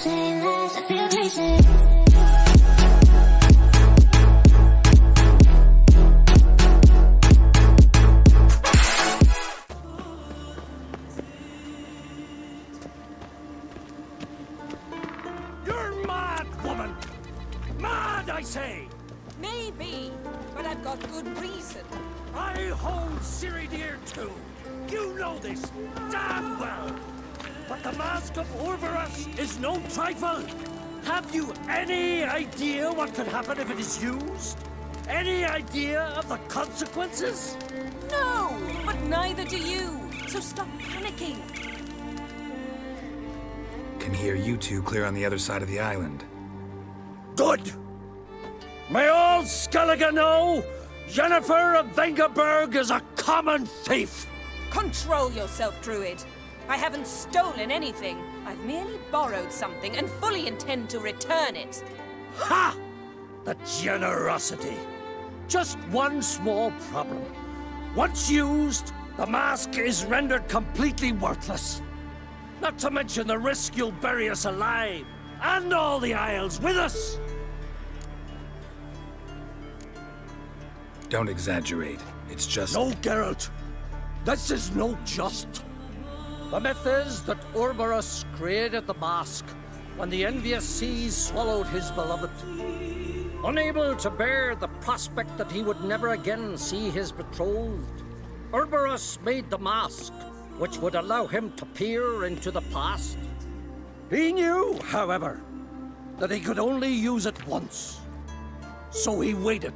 say less, I feel crazy. You're mad, woman! Mad, I say! Maybe, but I've got good reason. I hold Siri dear too. You know this damn well. But the Mask of Orberus is no trifle. Have you any idea what could happen if it is used? Any idea of the consequences? No, but neither do you. So stop panicking. Can hear you two clear on the other side of the island. Good. May all Skellige know Jennifer of Vengerberg is a common thief. Control yourself, Druid. I haven't stolen anything. I've merely borrowed something and fully intend to return it. Ha! The generosity. Just one small problem. Once used, the mask is rendered completely worthless. Not to mention the risk you'll bury us alive, and all the Isles with us. Don't exaggerate. It's just... No, Geralt. This is no just. The myth is that Orberus created the mask when the envious seas swallowed his beloved. Unable to bear the prospect that he would never again see his betrothed, Orberus made the mask, which would allow him to peer into the past. He knew, however, that he could only use it once. So he waited.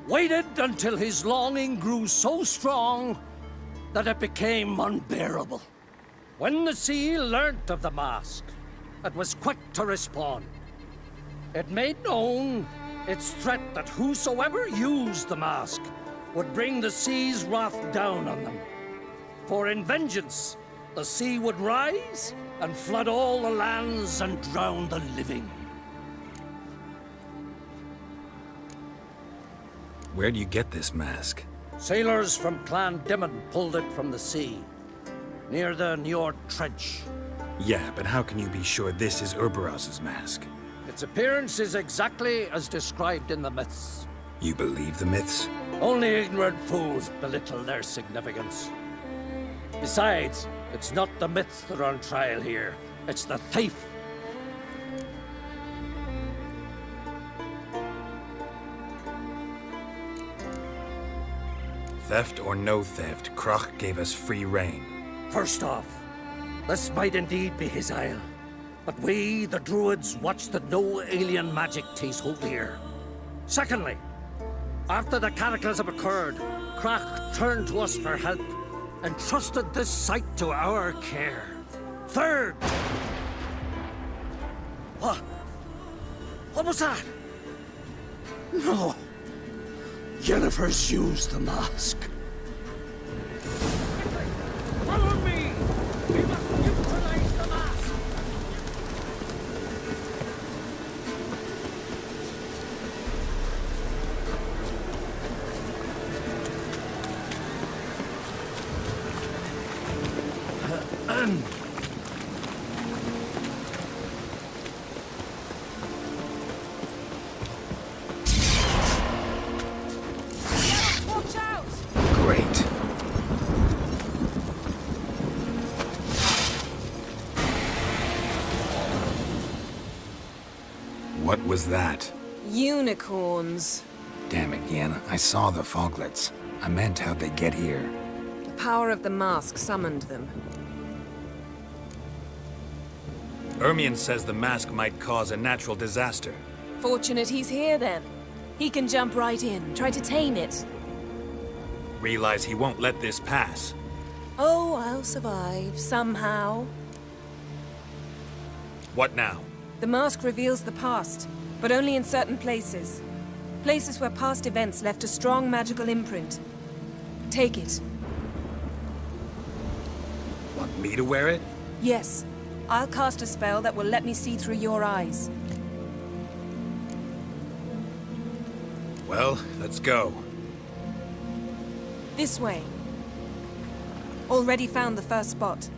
Waited until his longing grew so strong that it became unbearable. When the sea learnt of the mask, it was quick to respond. It made known its threat that whosoever used the mask would bring the sea's wrath down on them. For in vengeance, the sea would rise and flood all the lands and drown the living. Where do you get this mask? Sailors from Clan Dimon pulled it from the sea, near the Njord Trench. Yeah, but how can you be sure this is Orberos's mask? Its appearance is exactly as described in the myths. You believe the myths? Only ignorant fools belittle their significance. Besides, it's not the myths that are on trial here, it's the thief. Theft or no theft, Krach gave us free rein. First off, this might indeed be his isle. But we, the Druids, watch that no alien magic takes hold here. Secondly, after the cataclysm occurred, Krach turned to us for help and trusted this site to our care. Third... What? What was that? No. Jennifer's used the mask. Follow me! We must neutralize the mask! Watch out! Great. What was that? Unicorns. Damn it, Yen. I saw the foglets. I meant how'd they get here? The power of the mask summoned them. Ermion says the mask might cause a natural disaster. Fortunate he's here then. He can jump right in, try to tame it. Realize he won't let this pass. Oh, I'll survive, somehow. What now? The mask reveals the past, but only in certain places. Places where past events left a strong magical imprint. Take it. Want me to wear it? Yes. I'll cast a spell that will let me see through your eyes. Well, let's go. This way. Already found the first spot.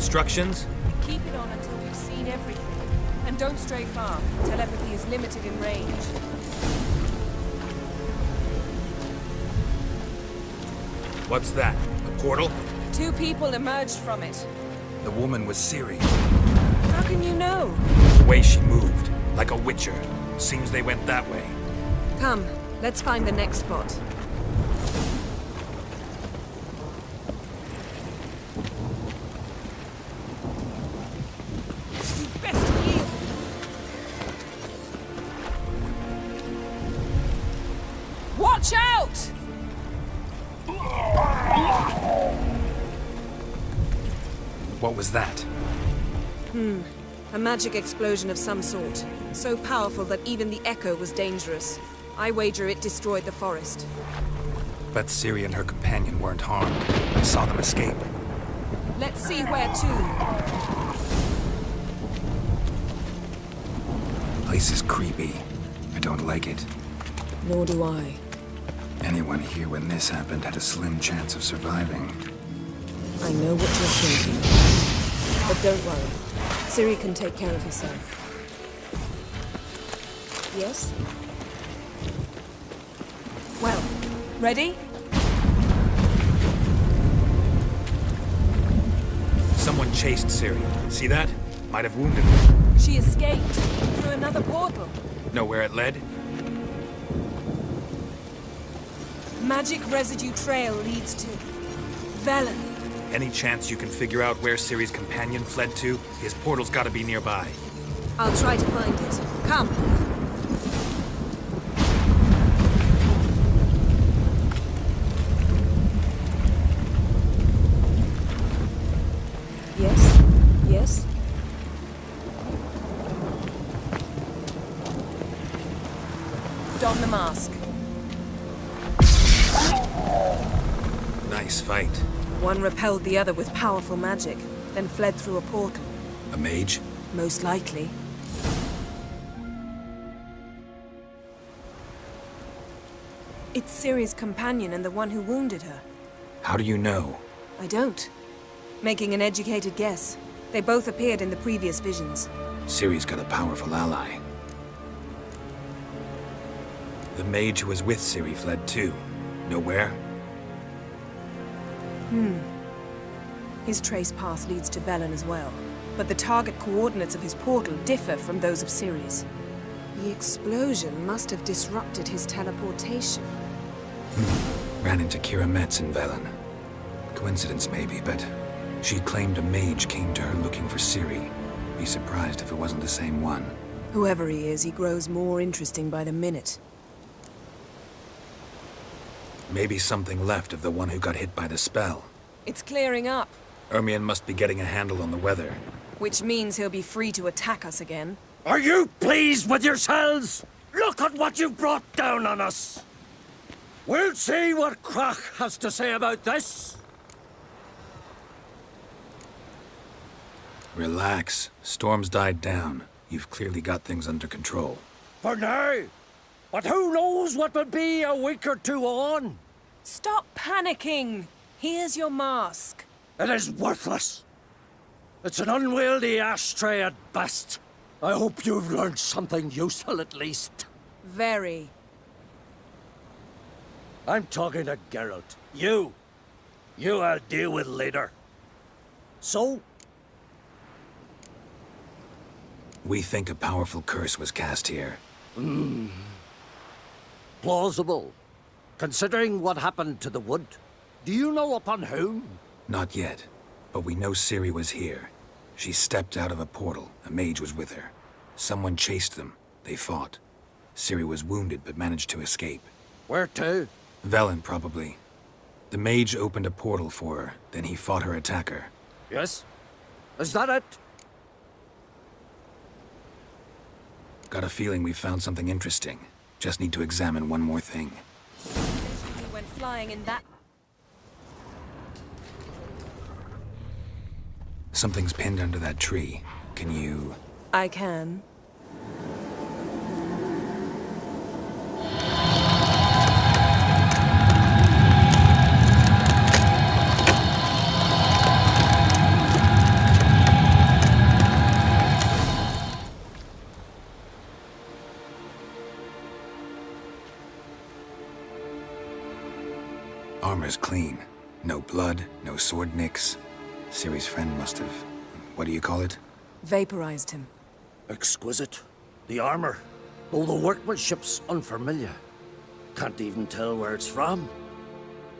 Instructions? Keep it on until we've seen everything. And don't stray far. Telepathy is limited in range. What's that? A portal? 2 people emerged from it. The woman was Ciri. How can you know? The way she moved, like a witcher. Seems they went that way. Come, let's find the next spot. You best yield. Watch out! What was that? A magic explosion of some sort. So powerful that even the echo was dangerous. I wager it destroyed the forest. But Ciri and her companion weren't harmed. I saw them escape. Let's see where to. Place is creepy. I don't like it. Nor do I. Anyone here when this happened had a slim chance of surviving. I know what you're thinking. But don't worry. Ciri can take care of herself. Yes? Well, ready? Someone chased Ciri. See that? Might have wounded her. She escaped through another portal. Know where it led? Magic residue trail leads to Velen. Any chance you can figure out where Ciri's companion fled to? His portal's gotta be nearby. I'll try to find it. Come. Yes? Yes? Don the mask. Nice fight. One repelled the other with powerful magic, then fled through a portal. A mage? Most likely. It's Ciri's companion and the one who wounded her. How do you know? I don't. Making an educated guess. They both appeared in the previous visions. Ciri's got a powerful ally. The mage who was with Ciri fled too. Know where? His trace path leads to Velen as well. But the target coordinates of his portal differ from those of Ciri's. The explosion must have disrupted his teleportation. Ran into Kira Metz in Velen. Coincidence maybe, but she claimed a mage came to her looking for Ciri. Be surprised if it wasn't the same one. Whoever he is, he grows more interesting by the minute. Maybe something left of the one who got hit by the spell. It's clearing up, Ermion must be getting a handle on the weather. which means he'll be free to attack us again. Are you pleased with yourselves? Look at what you've brought down on us. We'll see what Krach has to say about this. Relax. Storm's died down. You've clearly got things under control. For now. But who knows what will be a week or two on? Stop panicking! Here's your mask. It is worthless. It's an unwieldy ashtray at best. I hope you've learned something useful at least. Very. I'm talking to Geralt. You I'll deal with later. So? We think a powerful curse was cast here. Plausible. Considering what happened to the wood. Do you know upon whom? Not yet, but we know Ciri was here. She stepped out of a portal. A mage was with her. Someone chased them. They fought. Ciri was wounded but managed to escape. Where to? Velen, probably. The mage opened a portal for her, then he fought her attacker. Yes? Is that it? Got a feeling we found something interesting. Just need to examine one more thing. You went flying in that. Something's pinned under that tree. Can you... I can. was clean. No blood, no sword nicks. Ciri's friend must have... what do you call it? Vaporized him. Exquisite. The armor, though the workmanship's unfamiliar. Can't even tell where it's from.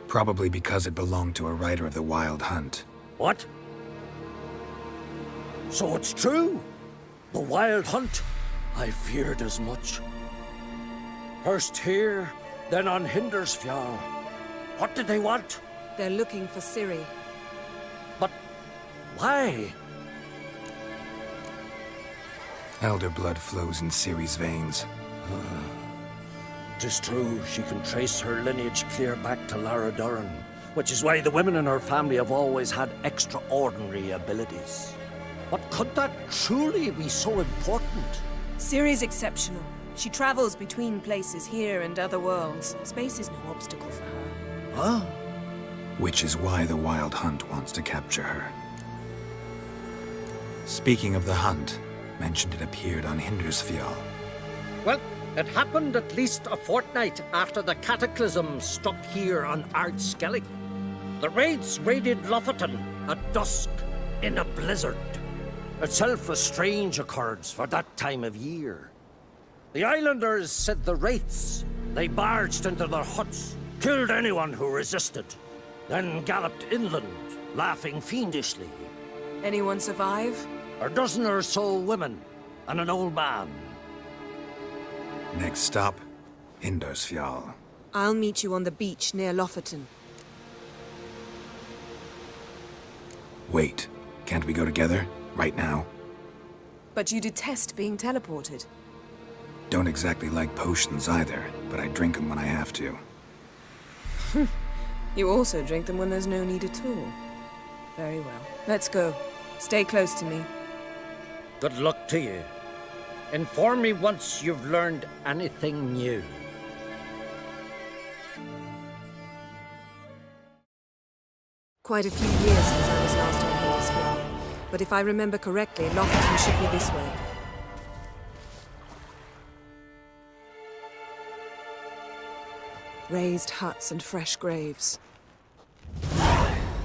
Probably because it belonged to a rider of the Wild Hunt. What? So it's true? The Wild Hunt? I feared as much. First here, then on Hindersfjall. What did they want? They're looking for Ciri. But why? Elder blood flows in Ciri's veins. 'Tis true, she can trace her lineage clear back to Lara Duran, which is why the women in her family have always had extraordinary abilities. But could that truly be so important? Ciri's exceptional. She travels between places here and other worlds. Space is no obstacle for her. Huh? Which is why the Wild Hunt wants to capture her. Speaking of the hunt, mentioned it appeared on Hindersfjall. Well, it happened at least a fortnight after the cataclysm struck here on Ardskellig. The raids raided Lofoten at dusk in a blizzard. Itself a strange occurrence for that time of year. The islanders said the wraiths. They barged into their huts, killed anyone who resisted, then galloped inland, laughing fiendishly. Anyone survive? A dozen or so women, and an old man. Next stop, Hindersfjall. I'll meet you on the beach near Lofoten. Wait, can't we go together? Right now? But you detest being teleported. Don't exactly like potions either, but I drink them when I have to. You also drink them when there's no need at all. Very well. Let's go. Stay close to me. Good luck to you. Inform me once you've learned anything new. Quite a few years since I was last on Hindersfjall. But if I remember correctly, Lofoten should be this way. Raised huts and fresh graves.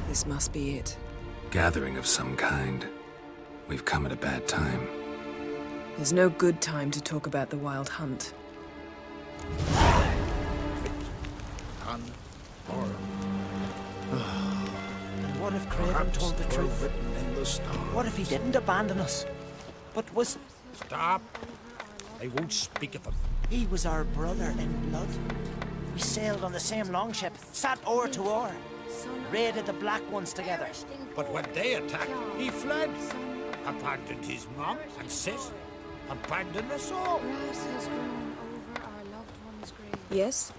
This must be it. Gathering of some kind. We've come at a bad time. There's no good time to talk about the Wild Hunt. What if Craven told the truth? What if he didn't abandon us? But was... Stop! I won't speak of him. He was our brother in blood. We sailed on the same longship, sat oar to oar, raided the Black Ones together. But when they attacked, he fled. Abandoned his mom and sis. Abandoned us all. Grass has grown over our loved one's grave. Yes?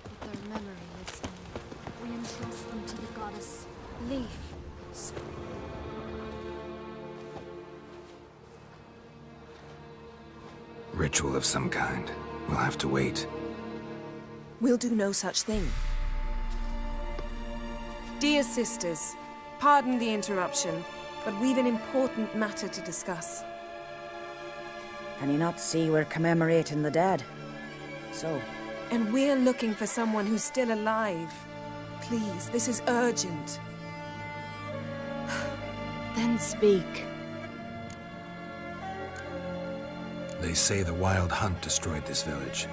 But their memory lives on. We entrust them to the goddess Leaf. Ritual of some kind. We'll have to wait. We'll do no such thing. Dear sisters, pardon the interruption, but we've an important matter to discuss. Can you not see we're commemorating the dead? So? And we're looking for someone who's still alive. Please, this is urgent. Then speak. They say the Wild Hunt destroyed this village.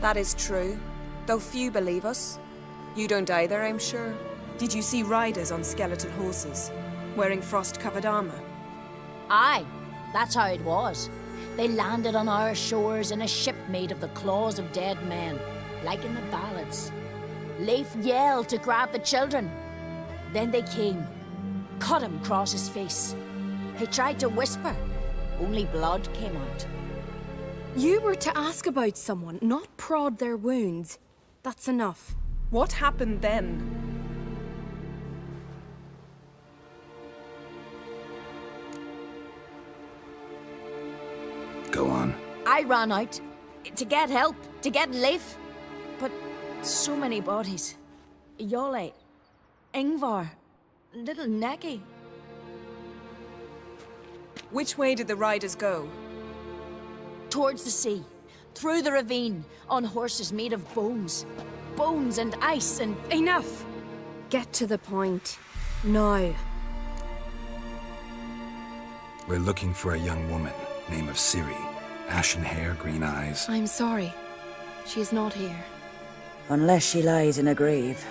That is true, though few believe us. You don't either, I'm sure. Did you see riders on skeleton horses, wearing frost-covered armor? Aye, that's how it was. They landed on our shores in a ship made of the claws of dead men, like in the ballads. Leif yelled to grab the children. Then they came, cut him across his face. He tried to whisper, only blood came out. You were to ask about someone, not prod their wounds. That's enough. What happened then? Go on. I ran out to get help, to get Leif. But so many bodies. Yole, Ingvar, little Neki. Which way did the riders go? Towards the sea. through the ravine, on horses made of bones. Bones and ice and... Enough! Get to the point. Now. We're looking for a young woman, name of Ciri. Ashen hair, green eyes. I'm sorry. She is not here. Unless she lies in a grave.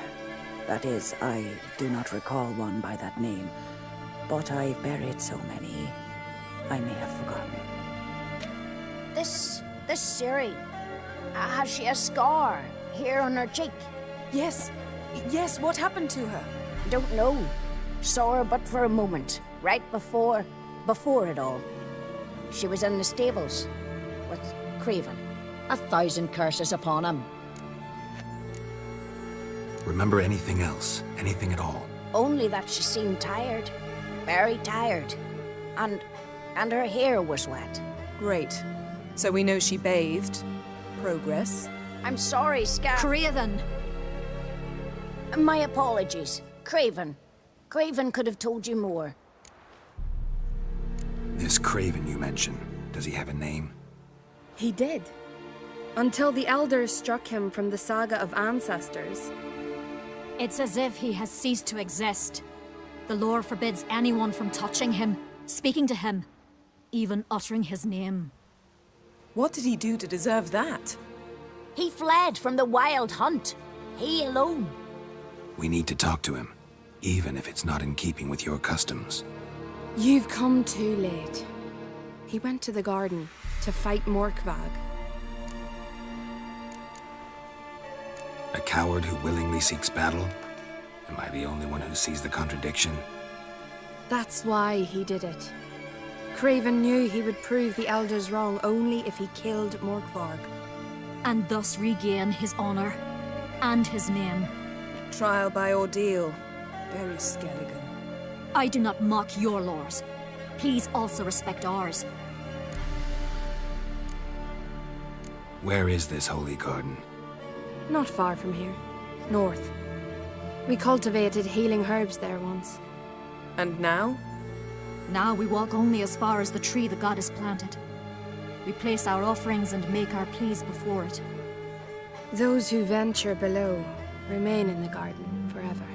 That is, I do not recall one by that name. But I've buried so many, I may have forgotten. This Ciri, has she a scar here on her cheek? Yes. Yes, what happened to her? Don't know. Saw her but for a moment, right before it all. She was in the stables with Craven. 1,000 curses upon him. Remember anything else? Anything at all? Only that she seemed tired. Very tired. And her hair was wet. Great. So we know she bathed. Progress. I'm sorry, Craven! My apologies. Craven. Craven could have told you more. This Craven you mentioned, does he have a name? He did. Until the elders struck him from the saga of ancestors. It's as if he has ceased to exist. The lore forbids anyone from touching him, speaking to him, even uttering his name. What did he do to deserve that? He fled from the wild hunt. He alone. We need to talk to him, even if it's not in keeping with your customs. You've come too late. He went to the garden to fight Morkvag. A coward who willingly seeks battle? Am I the only one who sees the contradiction? That's why he did it. Craven knew he would prove the elders wrong only if he killed Morkvarg. And thus regain his honor and his name. Trial by ordeal. Very Skelligan. I do not mock your laws. Please also respect ours. Where is this holy garden? Not far from here. North. We cultivated healing herbs there once. And now? Now we walk only as far as the tree the goddess planted. We place our offerings and make our pleas before it. Those who venture below remain in the garden forever.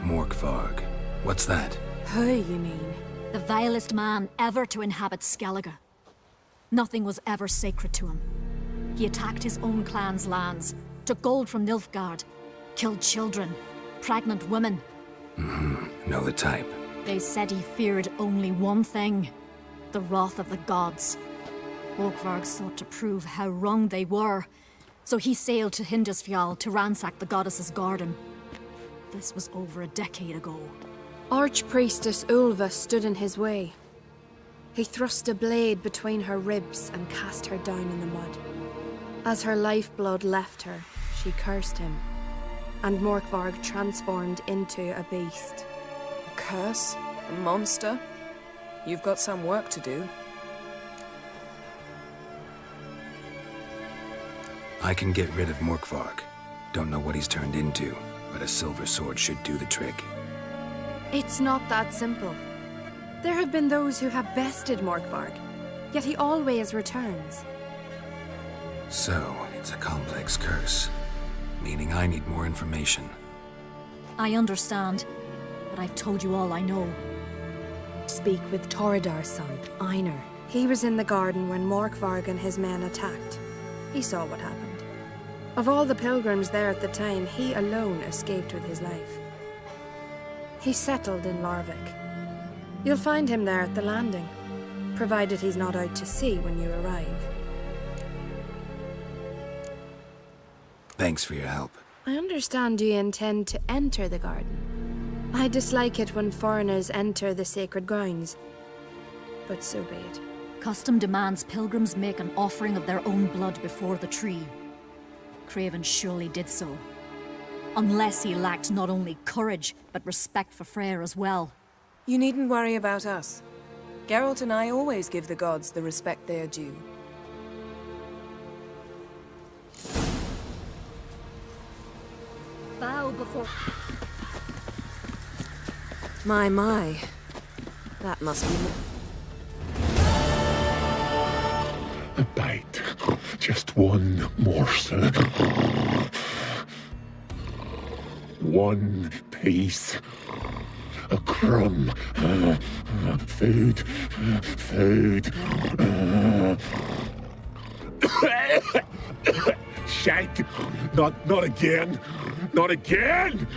Morkvarg. What's that? Who, you mean? The vilest man ever to inhabit Skellige. Nothing was ever sacred to him. He attacked his own clan's lands, took gold from Nilfgaard, killed children, pregnant women. Know the type. They said he feared only one thing, the wrath of the gods. Morkvarg sought to prove how wrong they were, so he sailed to Hindisfjall to ransack the goddess's garden. This was over a decade ago. Archpriestess Ulva stood in his way. He thrust a blade between her ribs and cast her down in the mud. As her lifeblood left her, she cursed him, and Morkvarg transformed into a beast. A curse? A monster? You've got some work to do. I can get rid of Morkvarg. Don't know what he's turned into, but a silver sword should do the trick. It's not that simple. There have been those who have bested Morkvarg, yet he always returns. So, it's a complex curse, meaning I need more information. I understand, but I've told you all I know. Speak with Torridar's son, Einar. He was in the garden when Morkvarg and his men attacked. He saw what happened. Of all the pilgrims there at the time, he alone escaped with his life. He settled in Larvik. You'll find him there at the landing, provided he's not out to sea when you arrive. Thanks for your help. I understand you intend to enter the garden. I dislike it when foreigners enter the sacred grounds, but so be it. Custom demands pilgrims make an offering of their own blood before the tree. Craven surely did so. Unless he lacked not only courage, but respect for Freyr as well. You needn't worry about us. Geralt and I always give the gods the respect they are due. Bow before... My. That must be... Just one morsel. One piece. A crumb. Food. Food. Shank! Not again! Not again!